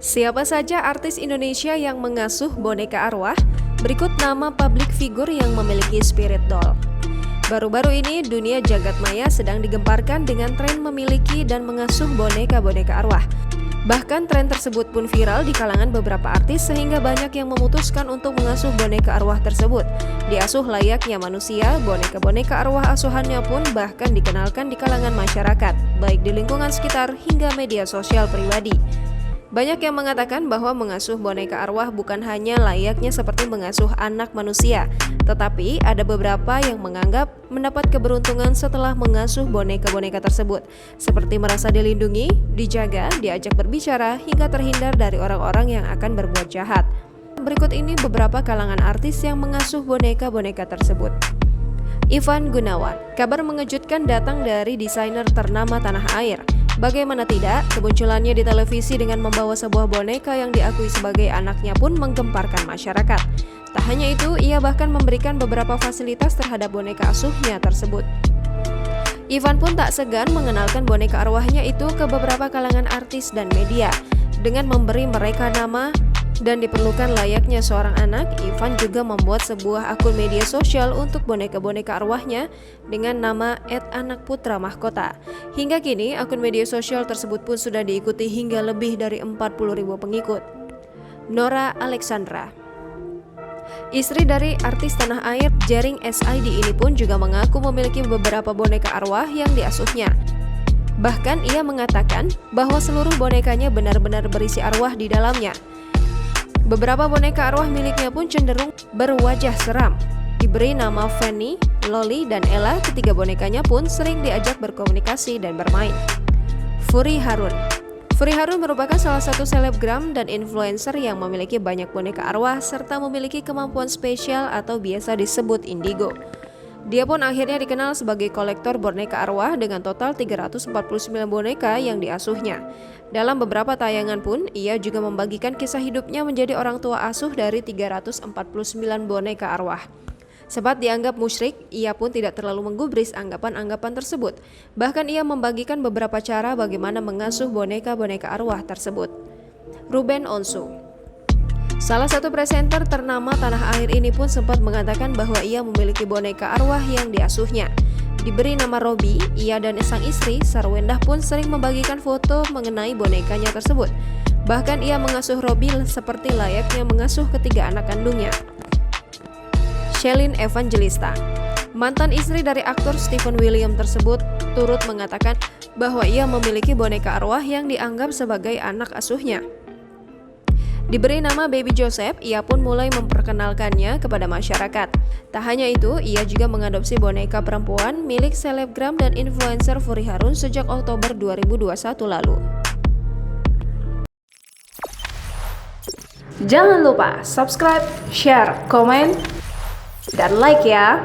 Siapa saja artis Indonesia yang mengasuh boneka arwah? Berikut nama publik figur yang memiliki spirit doll. Baru-baru ini, dunia jagat maya sedang digemparkan dengan tren memiliki dan mengasuh boneka-boneka arwah. Bahkan tren tersebut pun viral di kalangan beberapa artis sehingga banyak yang memutuskan untuk mengasuh boneka arwah tersebut. Diasuh layaknya manusia, boneka-boneka arwah asuhannya pun bahkan dikenalkan di kalangan masyarakat, baik di lingkungan sekitar hingga media sosial pribadi. Banyak yang mengatakan bahwa mengasuh boneka arwah bukan hanya layaknya seperti mengasuh anak manusia, tetapi ada beberapa yang menganggap mendapat keberuntungan setelah mengasuh boneka-boneka tersebut, seperti merasa dilindungi, dijaga, diajak berbicara, hingga terhindar dari orang-orang yang akan berbuat jahat. Berikut ini beberapa kalangan artis yang mengasuh boneka-boneka tersebut. Ivan Gunawan, kabar mengejutkan datang dari desainer ternama tanah air. Bagaimana tidak, kemunculannya di televisi dengan membawa sebuah boneka yang diakui sebagai anaknya pun menggemparkan masyarakat. Tak hanya itu, ia bahkan memberikan beberapa fasilitas terhadap boneka asuhnya tersebut. Ivan pun tak segan mengenalkan boneka arwahnya itu ke beberapa kalangan artis dan media. Dengan memberi mereka nama dan diperlukan layaknya seorang anak, Ivan juga membuat sebuah akun media sosial untuk boneka-boneka arwahnya dengan nama @anakputramahkota. Hingga kini, akun media sosial tersebut pun sudah diikuti hingga lebih dari 40.000 pengikut. Nora Alexandra, istri dari artis tanah air Jering SID ini pun juga mengaku memiliki beberapa boneka arwah yang diasuhnya. Bahkan ia mengatakan bahwa seluruh bonekanya benar-benar berisi arwah di dalamnya. Beberapa boneka arwah miliknya pun cenderung berwajah seram. Diberi nama Fanny, Loli, dan Ella, ketiga bonekanya pun sering diajak berkomunikasi dan bermain. Furi Harun merupakan salah satu selebgram dan influencer yang memiliki banyak boneka arwah serta memiliki kemampuan spesial atau biasa disebut indigo. Dia pun akhirnya dikenal sebagai kolektor boneka arwah dengan total 349 boneka yang diasuhnya. Dalam beberapa tayangan pun, ia juga membagikan kisah hidupnya menjadi orang tua asuh dari 349 boneka arwah. Sempat dianggap musyrik, ia pun tidak terlalu menggubris anggapan-anggapan tersebut. Bahkan ia membagikan beberapa cara bagaimana mengasuh boneka-boneka arwah tersebut. Ruben Onsu, salah satu presenter ternama tanah air ini pun sempat mengatakan bahwa ia memiliki boneka arwah yang diasuhnya. Diberi nama Robi, ia dan sang istri, Sarwendah pun sering membagikan foto mengenai bonekanya tersebut. Bahkan ia mengasuh Robi seperti layaknya mengasuh ketiga anak kandungnya. Shelin Evangelista, mantan istri dari aktor Stephen William tersebut, turut mengatakan bahwa ia memiliki boneka arwah yang dianggap sebagai anak asuhnya. Diberi nama Baby Joseph, ia pun mulai memperkenalkannya kepada masyarakat. Tak hanya itu, ia juga mengadopsi boneka perempuan milik selebgram dan influencer Furi Harun sejak Oktober 2021 lalu. Jangan lupa subscribe, share, komen, dan like ya!